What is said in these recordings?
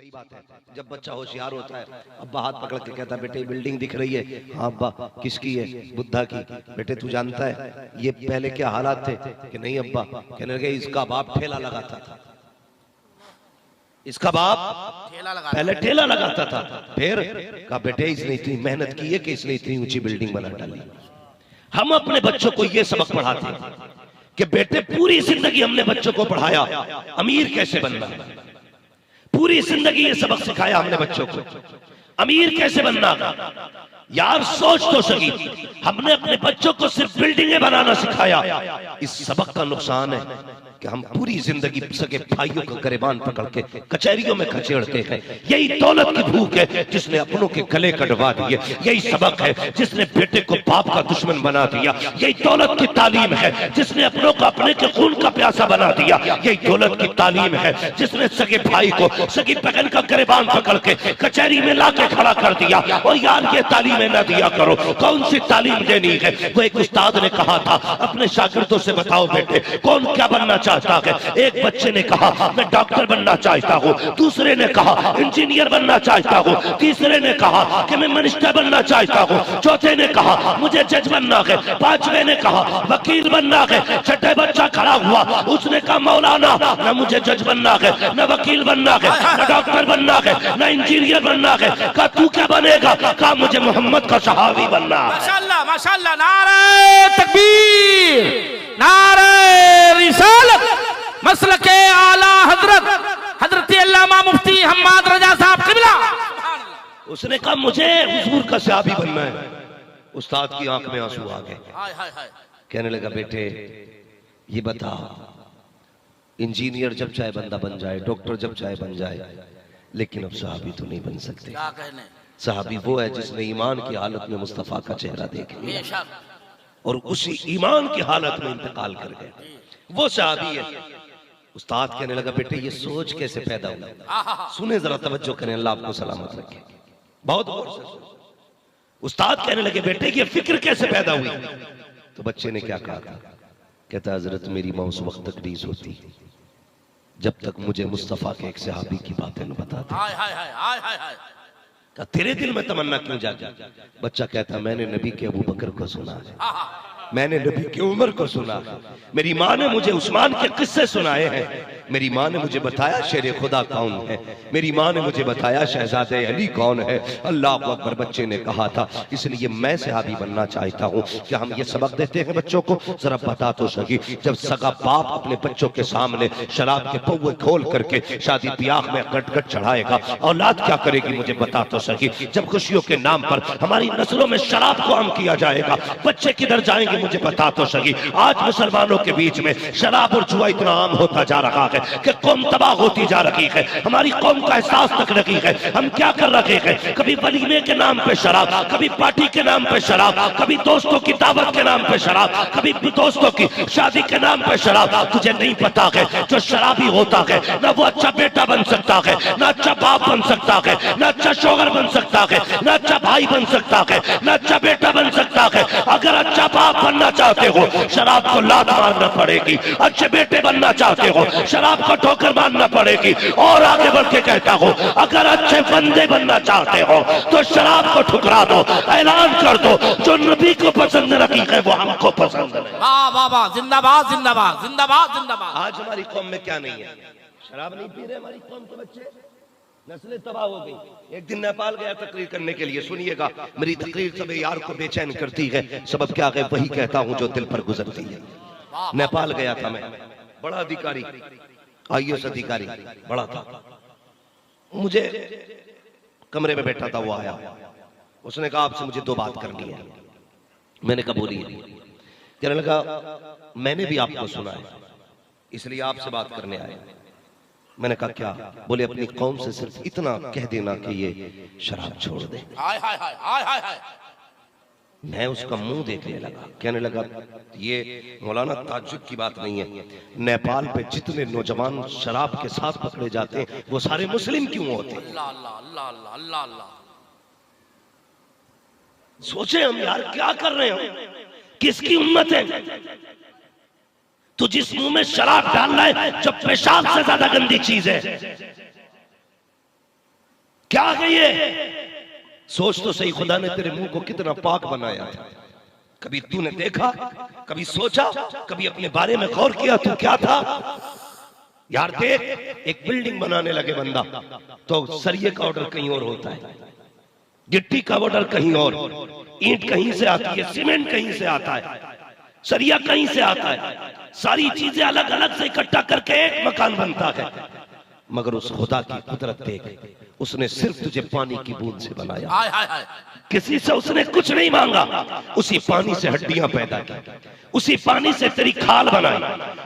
सही बात है। जब बच्चा होशियार होता है, अब्बा हाथ पकड़ के कहता है बेटे बिल्डिंग दिख रही है। हाँ अब्बा, किसकी है? बुद्धा की। बेटे तू जानता है ये पहले क्या हालात थे? कि नहीं अब्बा। कहने लगे इसका बाप ठेला लगाता था, इसका बाप पहले ठेला लगाता था। फिर कहा बेटे इसने इतनी मेहनत की है कि इसने इतनी ऊंची बिल्डिंग बना डाली। हम अपने बच्चों को ये सबक पढ़ाते हैं कि बेटे पूरी जिंदगी हमने बच्चों को पढ़ाया अमीर कैसे बनना है, पूरी जिंदगी ये सबक सिखाया हमने बच्चों को अमीर कैसे बनना। यार सोच तो सही, हमने अपने बच्चों को सिर्फ बिल्डिंगें बनाना सिखाया। इस सबक का नुकसान है कि हम पूरी जिंदगी सगे भाइयों का गिरबान पकड़ के कचहरियों में खचेड़ते हैं। यही दौलत की भूख है जिसने अपनों के गले कटवा दिए। यही सबक है जिसने बेटे को बाप का दुश्मन बना दिया। यही दौलत की तालीम है जिसने अपनों को अपने के खून का प्यासा बना दिया। यही दौलत की तालीम है जिसने सगे भाई को सगी बहन का गिरबान पकड़ के कचहरी में लाके खड़ा कर दिया। और यार ये तालीमें ना दिया करो। कौन सी तालीम देनी है? वो एक उस्ताद ने कहा था अपने शागिर्दों से बताओ बेटे कौन क्या बनना चाहता है। एक बच्चे ने कहा मैं डॉक्टर बनना चाहता हूँ, दूसरे ने कहा इंजीनियर बनना चाहता हूँ, तीसरे ने कहा कि मैं मिनिस्टर बनना चाहता हूँ, चौथे ने कहा मुझे जज बनना है, पांचवे ने कहा वकील बनना है। छठे बच्चा खड़ा हुआ, उसने कहा मौलाना न मुझे जज बनना है, न वकील बनना है, न डॉक्टर बनना है, न इंजीनियर बनना है। कहा तू क्या बनेगा? कहा मुझे मोहम्मद का सहाबी बनना। माशाअल्लाह माशाअल्लाह, नारे तकबीर, नारे रिसालत, मसलके आला हजरत हजरत अल्लामा मुफ्ती हम्माद रजा साहब किबला। उसने कहा मुझे हुजूर का सहाबी बनना है। उस्ताद की आंख में आंसू आ गए। कहने लगा बेटे ये बता, इंजीनियर जब चाहे बंदा बन जाए, डॉक्टर जब चाहे बन जाए, लेकिन अब सहाबी तो नहीं बन सकते। क्या कहने? सहाबी वो है जिसने ईमान की हालत में मुस्तफा का चेहरा देख लिया और उसी ईमान की हालत में इंतकाल कर गया, वो सहाबी है। उस्ताद कहने लगा बेटे ये सोच कैसे पैदा हुई? सुने जरा, तवज्जो करें, अल्लाह आपको सलामत रखे। बहुत गौर से सुनो। उस्ताद कहने लगे बेटे ये फिक्र कैसे पैदा हुई? तो बच्चे ने क्या कहा था? कहता हजरत मेरी मां उस वक्त तक नहीं सोती जब तक मुझे मुस्तफा के एक सहाबी की बातें न बताते। तेरे दिल में तमन्ना क्यों जागी? बच्चा कहता मैंने नबी के अबू बकर को सुना है, मैंने नबी की उम्र को सुना है, मेरी माँ ने मुझे उस्मान के किस्से सुनाए हैं, मेरी माँ ने मुझे बताया शेर खुदा कौन है, मेरी माँ ने मुझे बताया शहजादे अली कौन है। अल्लाह अकबर। बच्चे ने कहा था इसलिए मैं सहाबी बनना चाहता हूँ। क्या हम ये सबक देते हैं बच्चों को? जरा बता तो सही, जब सगा बाप अपने बच्चों के सामने शराब के पौवे खोल करके शादी ब्याह में गटगट चढ़ाएगा, औलाद क्या करेगी? मुझे बता तो सही। जब खुशियों के नाम पर हमारी नस्लों में शराब को आम किया जाएगा, बच्चे किधर जाएंगे? मुझे बता तो सही। आज मुसलमानों के बीच में शराब और जुआ इतना आम होता जा रहा है कि कौम तबाह होती जा रही है। हमारी कौम का एहसास तक रही है। हम क्या कर रहे हैं? कभी वलीमे के नाम पे शराब, कभी पार्टी के नाम पे शराब, कभी दोस्तों की दावत के नाम पे शराब, कभी दोस्तों की शादी के नाम पे शराब। तुझे नहीं पता है जो शराबी होता है ना वो अच्छा बेटा बन सकता है, ना अच्छा बाप बन सकता है, ना अच्छा शौहर बन सकता है, ना अच्छा भाई बन सकता है, ना अच्छा बेटा बन सकता है। अगर अच्छा बाप बनना चाहते हो शराब को लात मारना पड़ेगी, अच्छे बेटे बनना चाहते हो शराब को ठोकर मारना पड़ेगी। और आगे बढ़ के कहता हो अगर अच्छे बंदे बनना चाहते हो तो शराब को ठुकरा दो, ऐलान कर दो जो नबी को पसंद नहीं है वो हमको पसंद नहीं। वाह वाह वाह, जिंदाबाद जिंदाबाद जिंदाबाद जिंदाबाद। आज हमारी कौम में क्या नहीं है? शराब नहीं पी रहे हमारी कौम के बच्चे, नस्लें तबाह हो गई। एक दिन नेपाल गया तकरीर करने के लिए, सुनिएगा मेरी तकरीर सब यार को बेचैन करती है। सबब क्या है? वही कहता हूं जो दिल पर गुजरती है। नेपाल गया था मैं, बड़ा अधिकारी, IAS अधिकारी बड़ा था, मुझे कमरे में बैठा था, वो आया, उसने कहा आपसे मुझे दो बात करनी है। मैंने कहा बोलिए। कहने लगा मैंने भी आपको सुना है इसलिए आपसे बात करने आया। मैंने कहा क्या? बोले अपनी कौम से सिर्फ इतना कह देना कि ये शराब छोड़ दे। हाय हाय हाय हाय हाय हाय। मैं उसका मुंह देखने लगा। कहने लगा ये मौलाना ताज्जुब की बात नहीं है, नेपाल पे जितने नौजवान शराब के साथ पकड़े जाते हैं वो सारे मुस्लिम क्यों होते हैं? अल्लाह अल्लाह अल्लाह अल्लाह अल्लाह अल्लाह। सोचे हम यार क्या कर रहे हैं? किसकी उम्मत है? तो जिस मुंह में शराब डाल रहा है जो पेशाब से ज्यादा गंदी चीज है, क्या है ये? सोच तो सही, खुदा ने तेरे मुंह को कितना पाक बनाया था। कभी तूने देखा, कभी सोचा, कभी अपने बारे में गौर किया तू क्या था? यार देख, एक बिल्डिंग बनाने लगे बंदा तो सरिये का ऑर्डर कहीं और होता है, गिट्टी का ऑर्डर कहीं और, ईंट कहीं से आती है, सीमेंट कहीं से आता है, सरिया कहीं से आता है, सारी चीजें अलग अलग से इकट्ठा करके एक मकान बनता है। मगर उस खुदा की कुदरत देख, उसने सिर्फ तुझे पानी की बूंद से बनाया। हाय हाय हाय। किसी से उसने कुछ नहीं मांगा, उसी पानी से हड्डियां पैदा की, उसी पानी से तेरी खाल बनाई,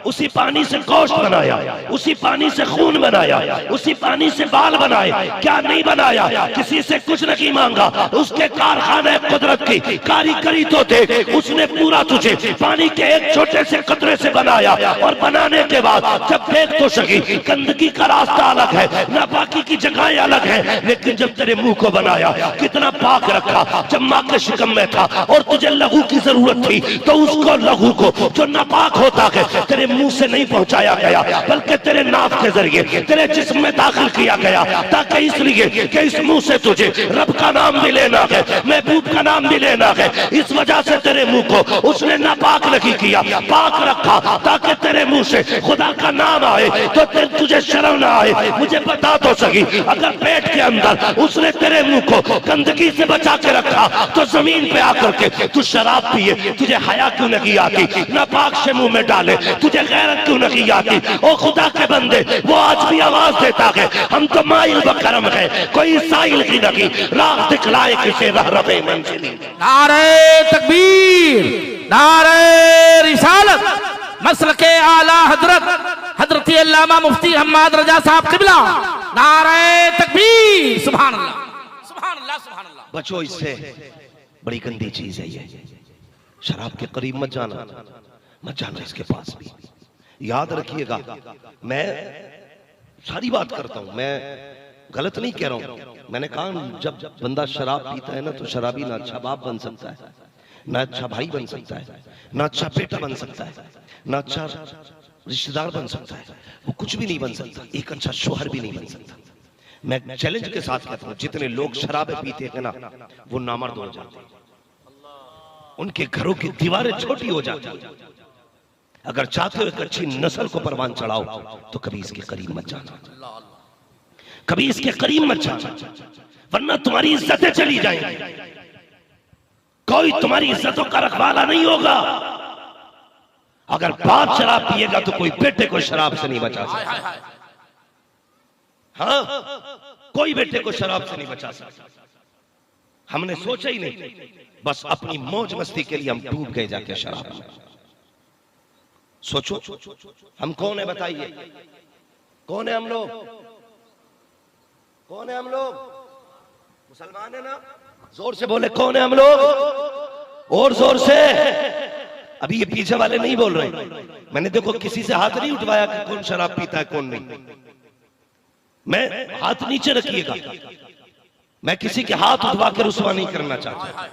उसी पानी से गोश्त बनाया, उसी पानी से खून बनाया, उसी पानी से बाल बनाए। क्या नहीं बनाया? किसी से कुछ नहीं मांगा, उसके कारखाने कुदरत की कारीगरी तो देख, उसने पूरा तुझे पानी के एक छोटे से कतरे से बनाया। और बनाने के बाद जब देख तो सकी, गंदगी का रास्ता अलग है, नापाकी की जगहें अलग है, लेकिन जब तेरे मुंह को बनाया कितना पाक रखा। जब माँ के शिकम में था और तुझे लहू की जरूरत थी तो उसको लहू को जो नापाक होता है तेरे मुंह से नहीं पहुंचाया गया, बल्कि तेरे नाक के जरिए तेरे जिस्म में दाखिल किया गया, ताकि इसलिए कि इस मुंह से तुझे रब का नाम भी लेना है, महबूब का नाम भी लेना है। इस वजह से तेरे मुंह को उसने नापाक नहीं किया, पाक रखा, ताकि तेरे मुंह से खुदा का नाम आए तो तुझे शर्म ना आए। मुझे बता तो सही, अगर पेट के अंदर उसने तेरे मुंह को गंदगी से बचा के रखा तो जमीन पे आकर के तू शराब पिए, तुझे हया क्यों नहीं आती? नापाक से मुंह में डाले, तुझे गैरत क्यों नहीं आती? ओ खुदा के बंदे, वो आज भी आवाज देता है, हम तो माइल बकरम है, कोई साइल की नहीं, राह दिखलाए किसे रह रहे मंजिली। नारे तकबीर, नारे रिसालत, मसलके आला हजरत हजरत अल्लामा मुफ्ती हम्माद रजा साहब किबला। नारे तकबीर, सुभान अल्लाह, सुभान अल्लाह, सुभान अल्लाह। बचो इससे, बड़ी गंदी चीज है ये। शराब के करीब मत जाना, मत जाना इसके पास भी। याद रखिएगा, मैं सारी बात करता हूं, मैं गलत नहीं कह रहा हूं। मैंने कहा जब बंदा शराब पीता है ना तो शराबी ना अच्छा बाप बन सकता है, ना अच्छा भाई बन सकता है, ना अच्छा बेटा बन सकता है, ना अच्छा रिश्तेदार बन सकता है, वो कुछ भी नहीं बन सकता, एक अच्छा शोहर भी नहीं बन सकता। मैं चैलेंज के साथ कहता हूं, जितने लोग शराबें पीते हैं ना वो नामर्द हो जाते हैं, उनके घरों की दीवारें छोटी हो जाती हैं। अगर चाहते हो एक अच्छी नस्ल को परवान चढ़ाओ तो कभी इसके करीब मत जाना, कभी इसके करीब मत जाना, वरना तुम्हारी इज्जतें चली जाएंगी, कोई तुम्हारी इज्जतों का रखवाला नहीं होगा। अगर बाप शराब पिएगा तो कोई बेटे को शराब से नहीं बचा सकता। हाँ, कोई बेटे को शराब से नहीं बचा सकता। हमने सोचा ही नहीं, बस अपनी मौज मस्ती के लिए हम डूब गए जाके शराब में। सोचो हम कौन है, बताइए कौन है हम लोग? कौन है हम लोग? मुसलमान है ना? जोर से बोले कौन है हम लोग, और जोर से। अभी ये पीछे वाले नहीं बोल रहे, मैंने देखो किसी से हाथ नहीं उठवाया कि कौन शराब पीता है कौन नहीं। मैं हाथ नीचे रखिएगा, मैं किसी के हाथ उठवा के रुसवा नहीं करना चाहता।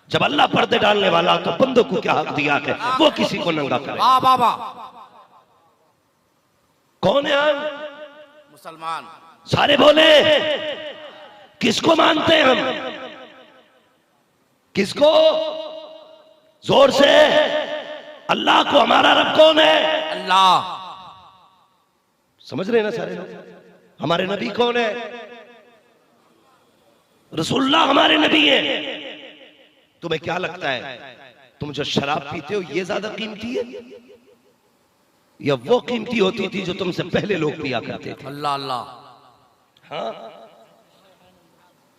जब अल्लाह पर्दे डालने वाला तो बंदों को क्या हक दिया है वो किसी को नंगा करे। वाह वाह वाह। कौन है हम? मुसलमान। सारे बोले किसको मानते हैं हम? किसको? जोर से। अल्लाह को। हमारा रब कौन है? अल्लाह। समझ रहे हैं ना सारे लोग? हमारे नबी कौन है? रसूलुल्लाह हमारे नबी है। तुम्हें क्या लगता है तुम जो शराब पीते हो ये ज्यादा कीमती है या वो कीमती होती थी जो तुमसे पहले लोग पिया करते थे? अल्लाह अल्लाह। हाँ,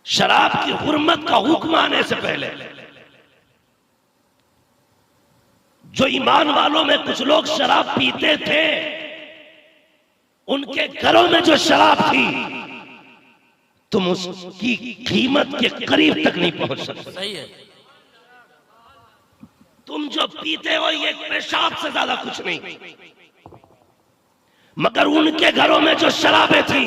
शराब की हुर्मत का हुक्म आने से पहले जो ईमान वालों में कुछ लोग शराब पीते थे, उनके घरों में जो शराब थी तुम उसकी कीमत के करीब तक नहीं पहुंच सकते। सही है। तुम जो पीते हो ये पेशाब से ज्यादा कुछ नहीं, मगर उनके घरों में जो शराबें थी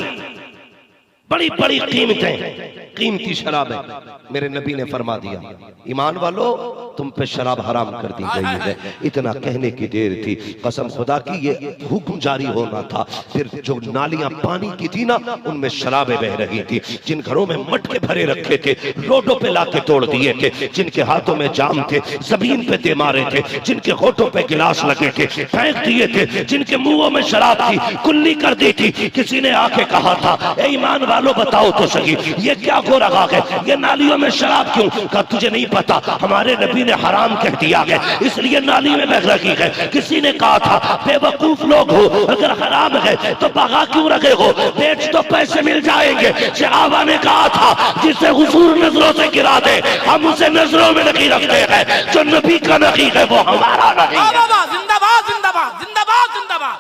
बड़ी बड़ी कीमतें, कीमती शराबें। मेरे नबी ने फरमा दिया ईमान वालों तुम पे शराब हराम कर दी गई है। इतना कहने की देर थी, कसम खुदा की ये हुक्म जारी होना था। फिर जो नालियां पानी की थी ना, उनमें शराबें बह रही थी। जिन घरों में मटके भरे रखे थे, रोडों पे लाके तोड़ दिए थे। जिनके हाथों में जाम थे, जमीन पे दे मारे थे। जिनके होठों पे गिलास लगे थे, फेंक दिए थे। जिनके मुंहों में शराब थी, कुल्ली कर दी थी। किसी ने आके कहा था, ए ईमान वालों बताओ तो सही, ये क्या हो रहा है, ये नालियों में शराब क्यों? कहा तुझे नहीं पता, हमारे नबी ने हराम कह दिया है, इसलिए नाली में बह रही है। किसी ने कहा था, बेवकूफ लोग हो, अगर हराम है तो बगा क्यों रखे हो, बेच तो पैसे मिल जाएंगे। सहाबा ने कहा था, जिसे हुजूर नजरों से गिरा दे, हम उसे नजरों में नहीं रखते हैं। जो नबी का नहीं है वो हमारा नहीं है। जिंदाबाद जिंदाबाद जिंदाबाद जिंदाबाद।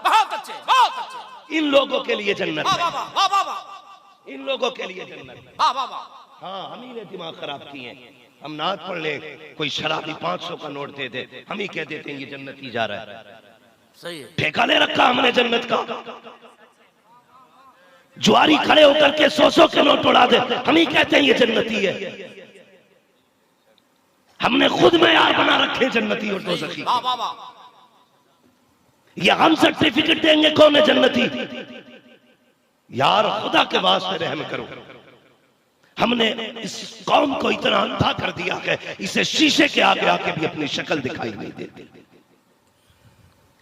बहुत अच्छे, बहुत अच्छे। इन लोगों के लिए जन्नत है, वाह वाह वाह वाह। इन लोगों के लिए जन्नत है। वाह वाह वाह। हाँ, हम ही ने दिमाग खराब किए। हम नात पढ़ ले, कोई शराबी 500 का नोट दे दे, हम ही कह देते हैं ये जन्नत ही जा रहा है। सही है। ठेका ले रखा हमने जन्नत का। जुआरी खड़े होकर के 100 के नोट उड़ा दे, हम ही कहते हैं ये जन्नती है। हमने खुद मेयार बना रखे जन्नती और दोज़खी। वाह वाह वाह। ये हम सर्टिफिकेट देंगे कौन है जन्नती? यार खुदा के वास्ते रहम करो। हमने इस कौम को इतना अंधा कर दिया है, इसे शीशे के आगे आके भी अपनी शक्ल दिखाई नहीं देती।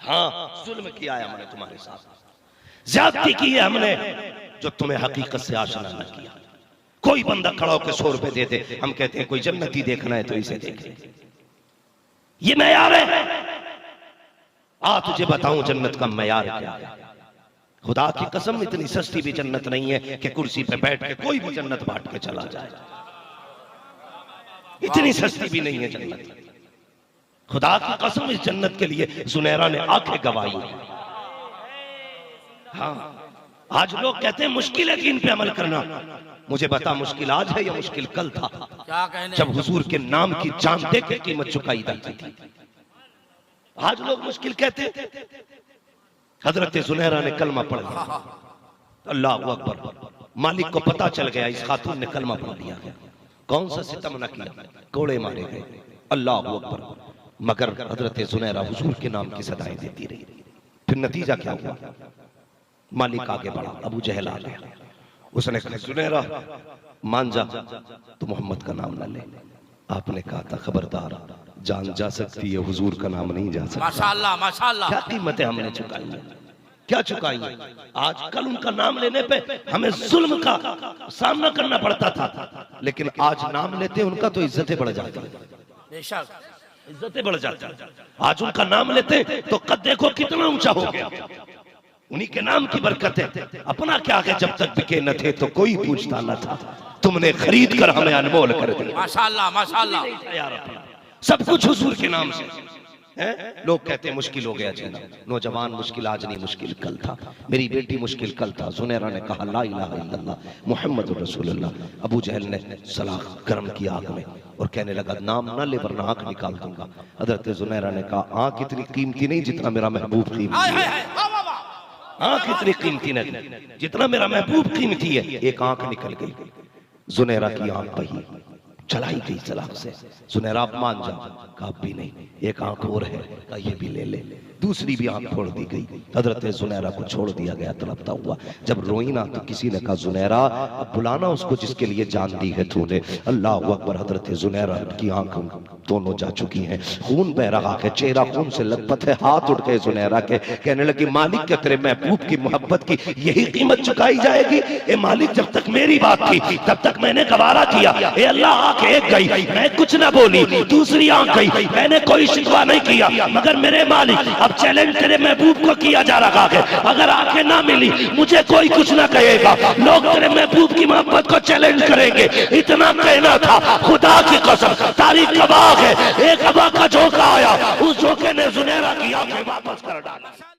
हाँ, जुल्म किया है हमने तुम्हारे साथ, ज्यादती की है हमने, जो तुम्हें हकीकत से आशना न किया। कोई बंदा खड़ा होकर 100 रुपए दे दे, हम कहते हैं कोई जन्नती देखना है तो इसे देखे। ये मेयार है। आ तुझे बताऊं जन्नत का मेयार क्या है। खुदा की कसम, इतनी सस्ती भी जन्नत नहीं है कि कुर्सी पे बैठ के कोई भी जन्नत बांट के चला जाए। इतनी सस्ती भी नहीं है जन्नत। खुदा की कसम, इस जन्नत के लिए जुनैरा ने आंखें गवाई। हाँ, आज लोग कहते हैं मुश्किल है दीन पे अमल करना। मुझे बता, मुश्किल आज है या मुश्किल कल था? क्या कहने? जब हुजूर के नाम की जान दे के कीमत चुकाई जाती थी। आज लोग मुश्किल कहते। हजरत जुनैरा ने कलमा पढ़ लिया, अल्लाह अकबर। मालिक को पता चल गया इस खातून ने कलमा पढ़ लिया। कौन सा सितम न किया, कोड़े मारे गए, अल्लाह अकबर। मगर हजरत जुनैरा हुजूर के नाम की सदाएं देती रही। फिर नतीजा क्या हुआ? मालिक आगे बढ़ा, अबू जहल आ गया। उसने कहा, जुनैरा मान जा, तो मोहम्मद का नाम न ले। आपने कहा था, खबरदार, जान जा सकती है, हुजूर का नाम नहीं जा सकता। माशाअल्लाह माशाअल्लाह। क्या कीमतें हमने चुकाई है, क्या चुकाई है। आज कल उनका नाम लेने पे हमें जुल्म का सामना करना पड़ता था, लेकिन आज नाम लेते उनका तो इज्जतें बढ़ जाती है। बेशक इज्जतें बढ़ जाती है। आज उनका नाम लेते तो कद देखो कितना ऊंचा हो गया। उन्हीं के नाम की बरकत है। अपना क्या है, जब तक बिके न थे तो कोई पूछता न था। तुमने खरीद कर हमें अनमोल कर दिया। माशाअल्लाह माशाअल्लाह। सब कुछ हुजूर के नाम से है। लोग कहते हैं मुश्किल हो गया जीना। नौजवान, मुश्किल आज नहीं, मुश्किल कल था। मेरी बेटी मुश्किल कल था। जुनैरा ने कहा, ला इलाहा इल्लल्लाह मुहम्मदुर रसूलुल्लाह। अबू जहल ने सलाख गर्म की आग में और कहने लगा, नाम ना ले वरना आंख निकाल दूंगा। हजरत जुनैरा ने कहा, आंख इतनी कीमती नहीं जितना मेरा महबूब कीमती है। आंख इतनी कीमती नहीं जितना मेरा महबूब कीमती है। एक आंख निकल गई, जुनैरा की आंख बही, चलाई गई सलाख से। जुनैरा आप मान जाओ, कहा भी नहीं, एक आंख और है, कहा ये भी ले ले। दूसरी भी आंख फोड़ दी गई। हजरत जुनैरा को छोड़ दिया गया तड़पता हुआ। जब रोई ना तो किसी ने कहा, जुनैरा अब बुलाना उसको जिसके लिए जान दी है तूने। अल्लाह अकबर। हजरत जुनैरा की आंख दोनों जा चुकी हैं, खून बह रहा है, चेहरा खून से लथपथ है। हाथ उठ गए जुनैरा के, कहने लगी, मालिक के तेरे महबूब की मोहब्बत की यही कीमत चुकाई जाएगी? ए मालिक, जब तक मेरी बात थी तब तक मैंने गवारा किया। ए अल्लाह, आंख एक गई, मैं कुछ ना बोली, दूसरी आंख गई, मैंने कोई शिकवा नहीं किया। मगर मेरे मालिक, अब चैलेंज तेरे महबूब को किया जा रहा है। अगर आंखें ना मिली मुझे कोई कुछ ना कहेगा, लोग तेरे महबूब की मोहब्बत को चैलेंज करेंगे। इतना कहना था, खुदा की कसम, तारीख गवाह है। एक हवा का झोंका आया, उस झोंके ने जुनैरा की आंखें वापस कर डाला।